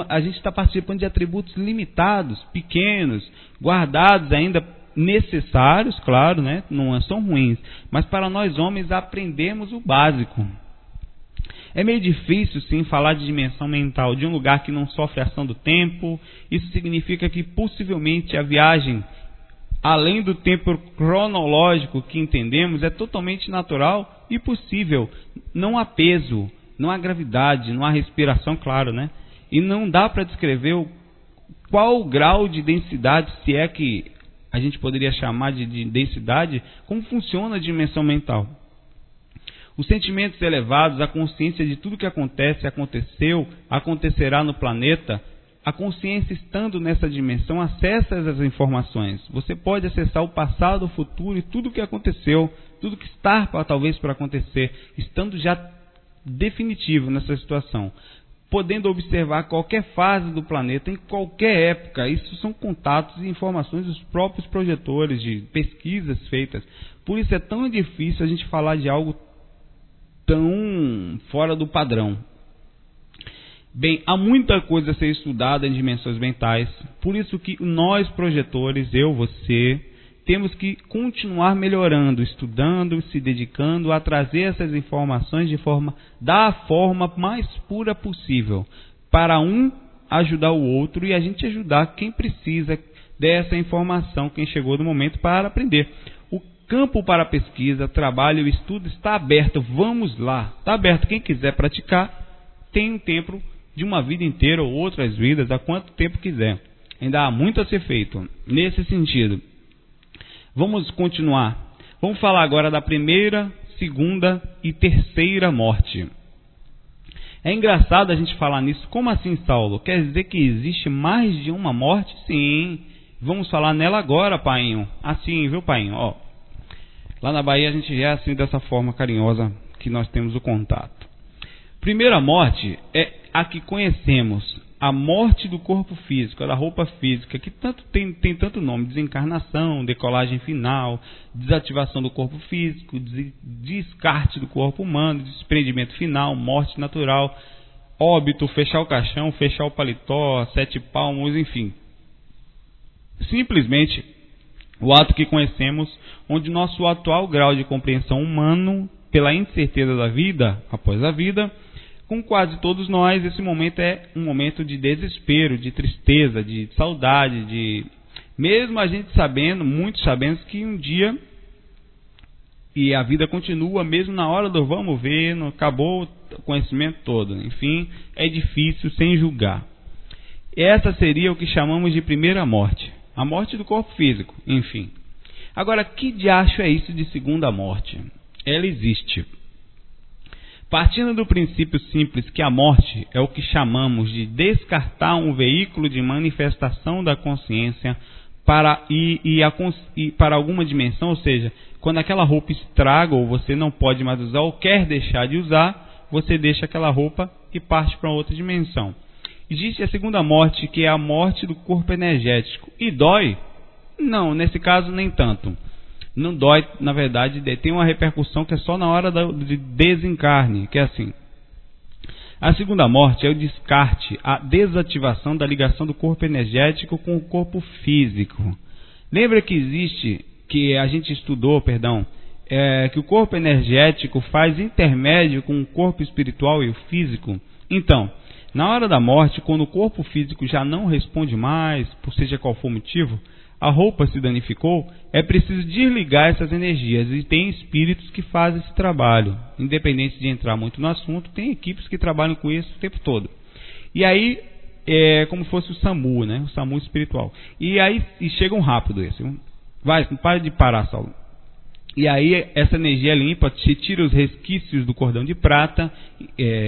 a gente está participando de atributos limitados, pequenos, guardados ainda, necessários, claro, né? Não são ruins, mas para nós homens aprendemos o básico. É meio difícil, sim, falar de dimensão mental, de um lugar que não sofre ação do tempo. Isso significa que possivelmente a viagem, além do tempo cronológico que entendemos, é totalmente natural e possível. Não há peso, não há gravidade, não há respiração, claro, né? E não dá para descrever qual o grau de densidade, se é que a gente poderia chamar de densidade, como funciona a dimensão mental. Os sentimentos elevados, a consciência de tudo que aconteceu, acontecerá no planeta, a consciência estando nessa dimensão acessa essas informações. Você pode acessar o passado, o futuro e tudo o que aconteceu, tudo que está talvez para acontecer, estando já definitivo nessa situação. Podendo observar qualquer fase do planeta, em qualquer época. Isso são contatos e informações dos próprios projetores, de pesquisas feitas. Por isso é tão difícil a gente falar de algo tão fora do padrão. Bem, há muita coisa a ser estudada em dimensões mentais. Por isso que nós projetores, eu, você, temos que continuar melhorando, estudando, se dedicando a trazer essas informações da forma mais pura possível, para um ajudar o outro e a gente ajudar quem precisa dessa informação, quem chegou no momento para aprender. O campo para pesquisa, trabalho e estudo está aberto, vamos lá, está aberto. Quem quiser praticar, tem um tempo de uma vida inteira ou outras vidas, há quanto tempo quiser. Ainda há muito a ser feito nesse sentido. Vamos continuar. Vamos falar agora da primeira, segunda e terceira morte. É engraçado a gente falar nisso. Como assim, Saulo? Quer dizer que existe mais de uma morte? Sim. Vamos falar nela agora, painho. Assim, viu, painho? Ó, lá na Bahia a gente é assim, dessa forma carinhosa que nós temos o contato. Primeira morte é a que conhecemos, a morte do corpo físico, da roupa física, que tem tanto nome: desencarnação, decolagem final, desativação do corpo físico, descarte do corpo humano, desprendimento final, morte natural, óbito, fechar o caixão, fechar o paletó, 7 palmos, enfim. Simplesmente o ato que conhecemos, onde nosso atual grau de compreensão humano, pela incerteza da vida após a vida, com quase todos nós, esse momento é um momento de desespero, de tristeza, de saudade, mesmo a gente sabendo, muitos sabendo que um dia e a vida continua, mesmo na hora do vamos ver, não acabou o conhecimento todo. Enfim, é difícil sem julgar. Essa seria o que chamamos de primeira morte, a morte do corpo físico, enfim. Agora, que diacho é isso de segunda morte? Ela existe. Partindo do princípio simples que a morte é o que chamamos de descartar um veículo de manifestação da consciência para alguma dimensão, ou seja, quando aquela roupa estraga ou você não pode mais usar ou quer deixar de usar, você deixa aquela roupa e parte para outra dimensão. Existe a segunda morte, que é a morte do corpo energético. E dói? Não, nesse caso nem tanto. Não dói, na verdade, tem uma repercussão que é só na hora de desencarne, que é assim. A segunda morte é o descarte, a desativação da ligação do corpo energético com o corpo físico. Lembra que a gente estudou, que o corpo energético faz intermédio com o corpo espiritual e o físico? Então, na hora da morte, quando o corpo físico já não responde mais, por seja qual for o motivo, a roupa se danificou, é preciso desligar essas energias, e tem espíritos que fazem esse trabalho. Independente de entrar muito no assunto, tem equipes que trabalham com isso o tempo todo. E aí, é como se fosse o SAMU, né? O SAMU espiritual. E aí, chegam rápido esse. Vai, não para de parar, Saulo. E aí, essa energia limpa, se tira os resquícios do cordão de prata,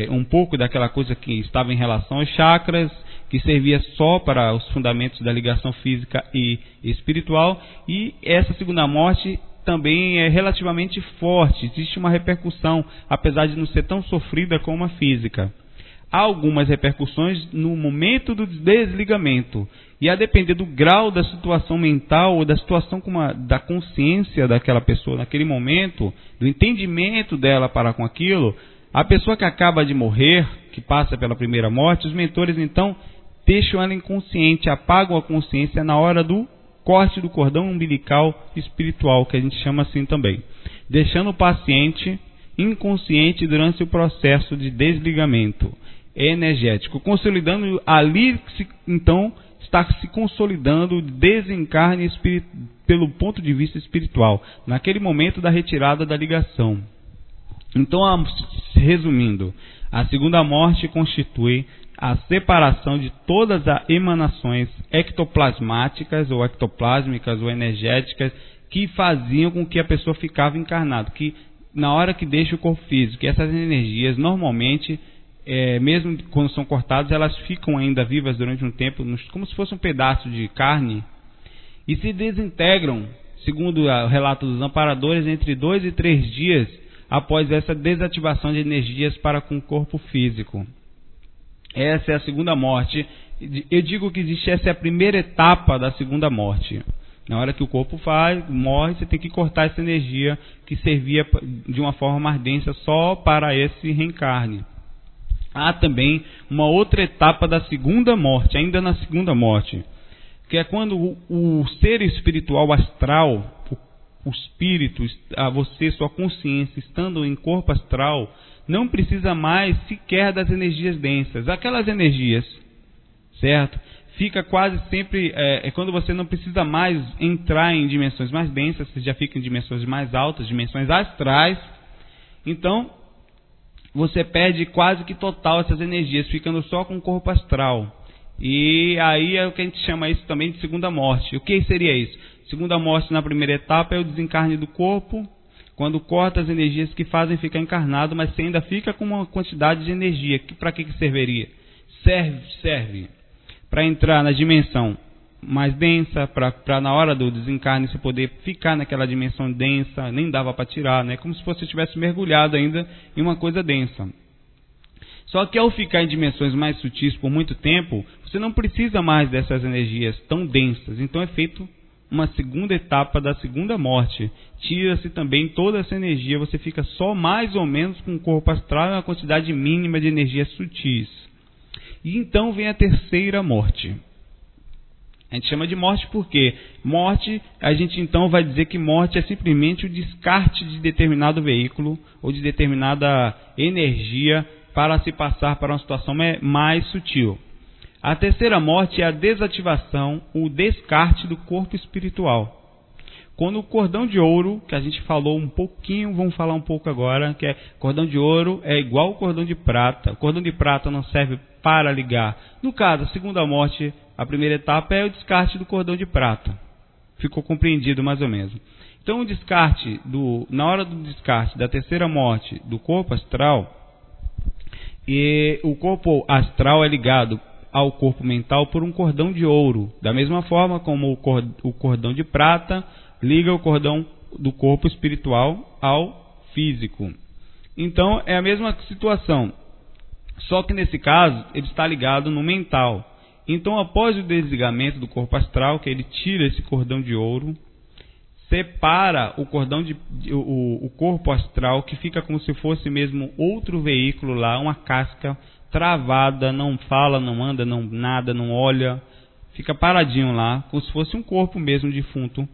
um pouco daquela coisa que estava em relação aos chakras, que servia só para os fundamentos da ligação física e espiritual. E essa segunda morte também é relativamente forte, existe uma repercussão, apesar de não ser tão sofrida como a física. Há algumas repercussões no momento do desligamento, e a depender do grau da situação mental ou da situação da consciência daquela pessoa naquele momento, do entendimento dela para com aquilo, a pessoa que acaba de morrer, que passa pela primeira morte, os mentores então deixam ela inconsciente, apagam a consciência na hora do corte do cordão umbilical espiritual, que a gente chama assim também, deixando o paciente inconsciente durante o processo de desligamento energético, consolidando ali, então está se consolidando o desencarne pelo ponto de vista espiritual, naquele momento da retirada da ligação. Então, resumindo, a segunda morte constitui a separação de todas as emanações ectoplasmáticas ou ectoplásmicas ou energéticas que faziam com que a pessoa ficava encarnada, que na hora que deixa o corpo físico, essas energias normalmente, mesmo quando são cortadas, elas ficam ainda vivas durante um tempo, como se fosse um pedaço de carne, e se desintegram, segundo o relato dos amparadores, entre 2 e 3 dias após essa desativação de energias para com o corpo físico. Essa é a segunda morte. Eu digo que essa é a primeira etapa da segunda morte. Na hora que o corpo morre, você tem que cortar essa energia que servia de uma forma mais densa só para esse reencarne. Há também uma outra etapa da segunda morte, ainda na segunda morte, que é quando o ser espiritual astral, o espírito, sua consciência, estando em corpo astral, não precisa mais sequer das energias densas. Aquelas energias, certo? Fica quase sempre, quando você não precisa mais entrar em dimensões mais densas, você já fica em dimensões mais altas, dimensões astrais. Então, você perde quase que total essas energias, ficando só com o corpo astral. E aí é o que a gente chama isso também de segunda morte. O que seria isso? Segunda morte na primeira etapa é o desencarne do corpo, quando corta as energias que fazem ficar encarnado, mas você ainda fica com uma quantidade de energia. Para que serviria? Serve para entrar na dimensão mais densa, para na hora do desencarne você poder ficar naquela dimensão densa, nem dava para tirar, né? Como se você tivesse mergulhado ainda em uma coisa densa. Só que ao ficar em dimensões mais sutis por muito tempo, você não precisa mais dessas energias tão densas. Então é feito uma segunda etapa da segunda morte. Tira-se também toda essa energia, você fica só mais ou menos com o corpo astral e uma quantidade mínima de energias sutis. E então vem a terceira morte. A gente chama de morte porque morte, a gente então vai dizer que morte é simplesmente o descarte de determinado veículo ou de determinada energia para se passar para uma situação mais sutil. A terceira morte é a desativação, o descarte do corpo espiritual. Quando o cordão de ouro, que a gente falou um pouquinho, vamos falar um pouco agora, que é cordão de ouro é igual ao cordão de prata. O cordão de prata não serve para ligar. No caso, a segunda morte, a primeira etapa é o descarte do cordão de prata. Ficou compreendido mais ou menos. Então, o descarte na hora do descarte da terceira morte do corpo astral, e o corpo astral é ligado ao corpo mental por um cordão de ouro, da mesma forma como o cordão de prata liga o cordão do corpo espiritual ao físico. Então é a mesma situação, só que nesse caso ele está ligado no mental. Então após o desligamento do corpo astral, que ele tira esse cordão de ouro, separa o cordão o corpo astral, que fica como se fosse mesmo outro veículo lá, uma casca travada, não fala, não anda, não nada, não olha, fica paradinho lá, como se fosse um corpo mesmo defunto.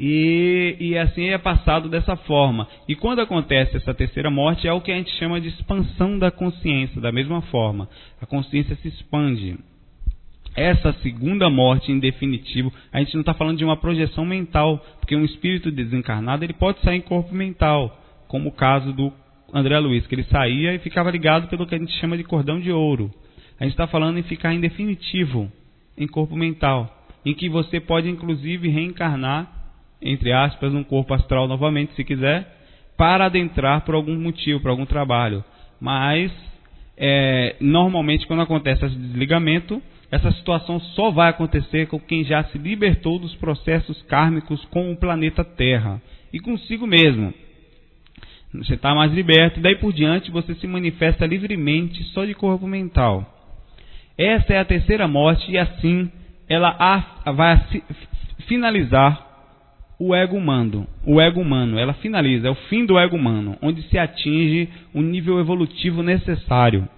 E assim é passado dessa forma. E quando acontece essa terceira morte, é o que a gente chama de expansão da consciência. Da mesma forma, a consciência se expande. Essa segunda morte, em definitivo, a gente não está falando de uma projeção mental, porque um espírito desencarnado ele pode sair em corpo mental, como o caso do André Luiz, que ele saía e ficava ligado pelo que a gente chama de cordão de ouro. A gente está falando em ficar em definitivo, em corpo mental, em que você pode inclusive reencarnar, entre aspas, num corpo astral novamente, se quiser, para adentrar por algum motivo, por algum trabalho. Mas, normalmente, quando acontece esse desligamento, essa situação só vai acontecer com quem já se libertou dos processos kármicos com o planeta Terra e consigo mesmo. Você está mais liberto e daí por diante você se manifesta livremente só de corpo mental. Essa é a terceira morte e assim ela vai finalizar o ego humano. O ego humano, ela finaliza, é o fim do ego humano, onde se atinge o nível evolutivo necessário.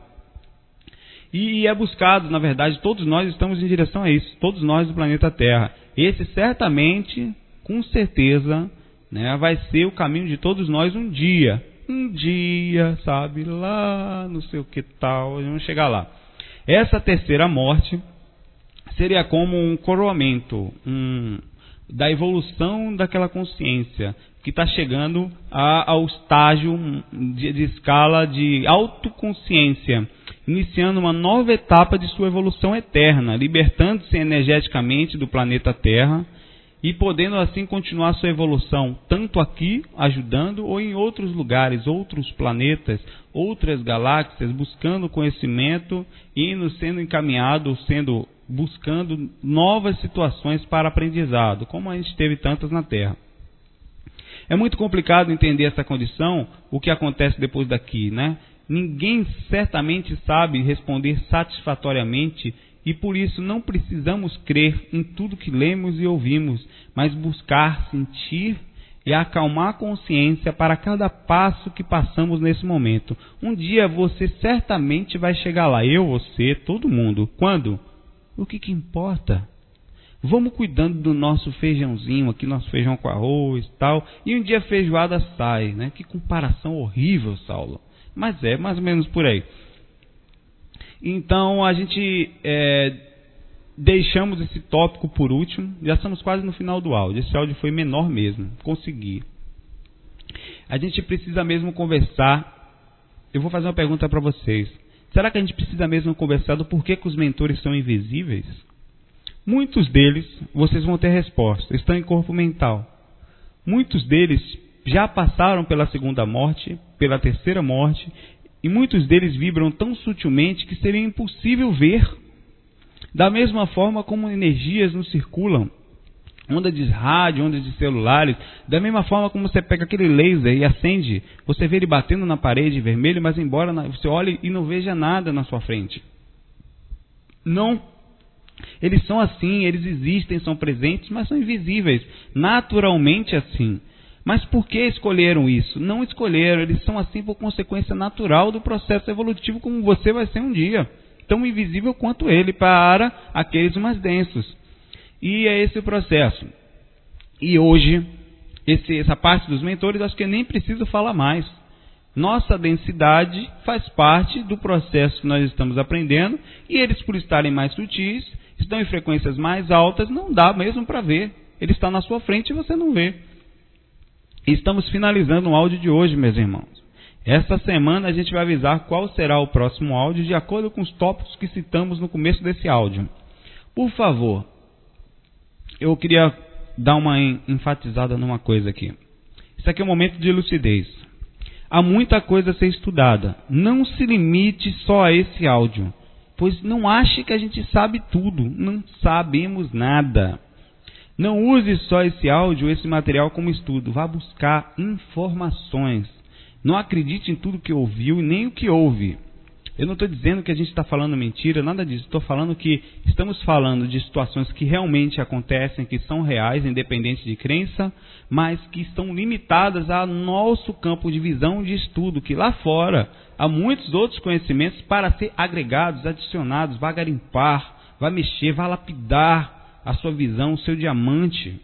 E é buscado, na verdade, todos nós estamos em direção a isso, todos nós do planeta Terra. Esse certamente, com certeza, né, vai ser o caminho de todos nós um dia, sabe, lá, não sei o que tal, vamos chegar lá. Essa terceira morte seria como um coroamento, da evolução daquela consciência, que está chegando ao estágio de escala de autoconsciência, iniciando uma nova etapa de sua evolução eterna, libertando-se energeticamente do planeta Terra e podendo assim continuar sua evolução, tanto aqui, ajudando, ou em outros lugares, outros planetas, outras galáxias, buscando conhecimento e sendo encaminhado, buscando novas situações para aprendizado, como a gente teve tantas na Terra. É muito complicado entender essa condição, o que acontece depois daqui, né? Ninguém certamente sabe responder satisfatoriamente e por isso não precisamos crer em tudo que lemos e ouvimos, mas buscar, sentir e acalmar a consciência para cada passo que passamos nesse momento. Um dia você certamente vai chegar lá, eu, você, todo mundo. Quando? O que importa? Vamos cuidando do nosso feijãozinho aqui, nosso feijão com arroz e tal, e um dia a feijoada sai, né? Que comparação horrível, Saulo. Mas é mais ou menos por aí. Então a gente deixamos esse tópico por último. Já estamos quase no final do áudio. Esse áudio foi menor mesmo. Consegui. A gente precisa mesmo conversar. Eu vou fazer uma pergunta para vocês. Será que a gente precisa mesmo conversar do porquê que os mentores são invisíveis? Muitos deles, vocês vão ter resposta. Estão em corpo mental. Muitos deles já passaram pela segunda morte, pela terceira morte, e muitos deles vibram tão sutilmente que seria impossível ver. Da mesma forma como energias nos circulam, onda de rádio, ondas de celulares, da mesma forma como você pega aquele laser e acende, você vê ele batendo na parede vermelho, mas embora você olhe e não veja nada na sua frente. Não, eles são assim, eles existem, são presentes, mas são invisíveis, naturalmente assim. Mas por que escolheram isso? Não escolheram, eles são assim por consequência natural do processo evolutivo, como você vai ser um dia, tão invisível quanto ele para aqueles mais densos. E é esse o processo. E hoje, essa parte dos mentores, acho que nem preciso falar mais. Nossa densidade faz parte do processo que nós estamos aprendendo, e eles, por estarem mais sutis, estão em frequências mais altas, não dá mesmo para ver. Ele está na sua frente e você não vê. E estamos finalizando o áudio de hoje, meus irmãos. Esta semana a gente vai avisar qual será o próximo áudio, de acordo com os tópicos que citamos no começo desse áudio. Por favor, eu queria dar uma enfatizada numa coisa aqui. Isso aqui é um momento de lucidez. Há muita coisa a ser estudada. Não se limite só a esse áudio, pois não ache que a gente sabe tudo. Não sabemos nada. Não use só esse áudio, esse material como estudo. Vá buscar informações. Não acredite em tudo que ouviu e nem o que ouve. Eu não estou dizendo que a gente está falando mentira, nada disso. Estou falando que estamos falando de situações que realmente acontecem, que são reais, independente de crença, mas que estão limitadas ao nosso campo de visão de estudo, que lá fora há muitos outros conhecimentos para ser agregados, adicionados. Vá garimpar, vá mexer, vá lapidar a sua visão, o seu diamante.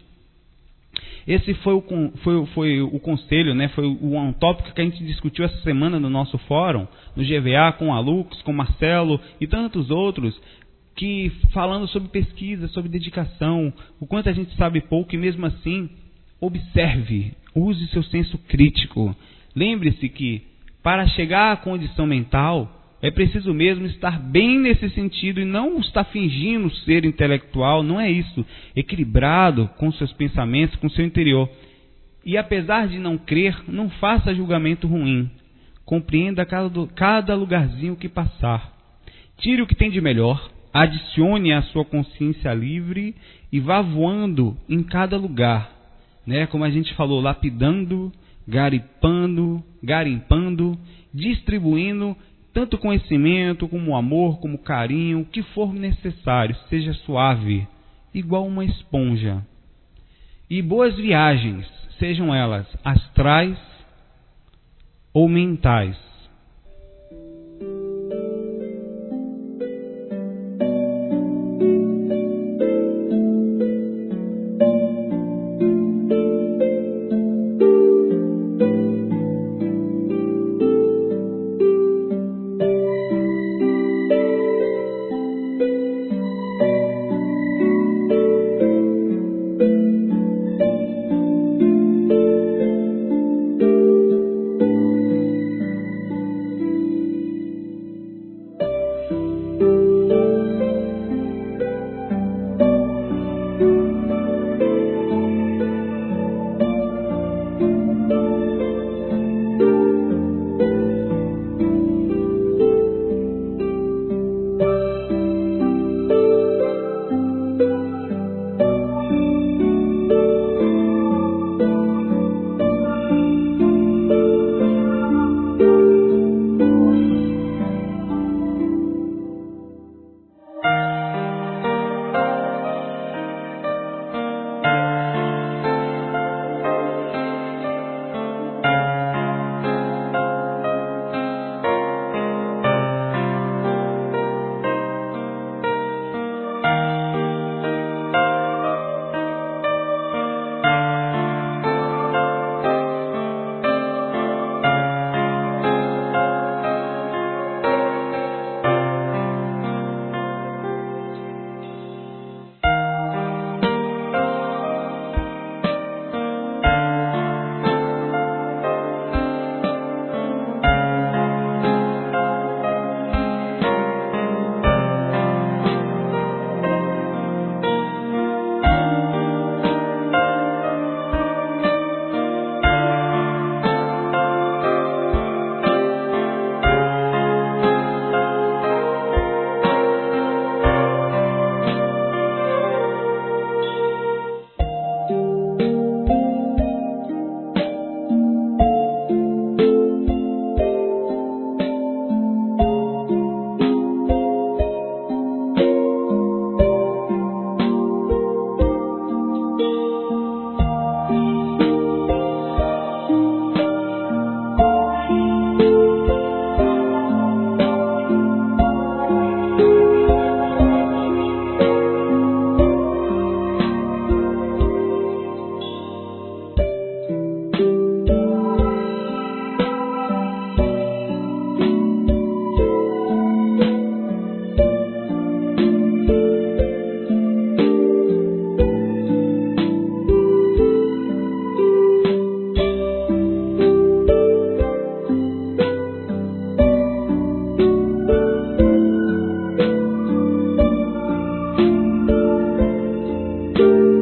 Esse foi o conselho, né? Foi um tópico que a gente discutiu essa semana no nosso fórum, no GVA, com a Lux, com o Marcelo e tantos outros, que falando sobre pesquisa, sobre dedicação, o quanto a gente sabe pouco e mesmo assim, observe, use seu senso crítico. Lembre-se que para chegar à condição mental, é preciso mesmo estar bem nesse sentido e não estar fingindo ser intelectual, não é isso. Equilibrado com seus pensamentos, com seu interior. E apesar de não crer, não faça julgamento ruim. Compreenda cada lugarzinho que passar. Tire o que tem de melhor, adicione a sua consciência livre e vá voando em cada lugar. Né? Como a gente falou, lapidando, garimpando, distribuindo tanto conhecimento, como amor, como carinho, o que for necessário, seja suave, igual uma esponja. E boas viagens, sejam elas astrais ou mentais. Música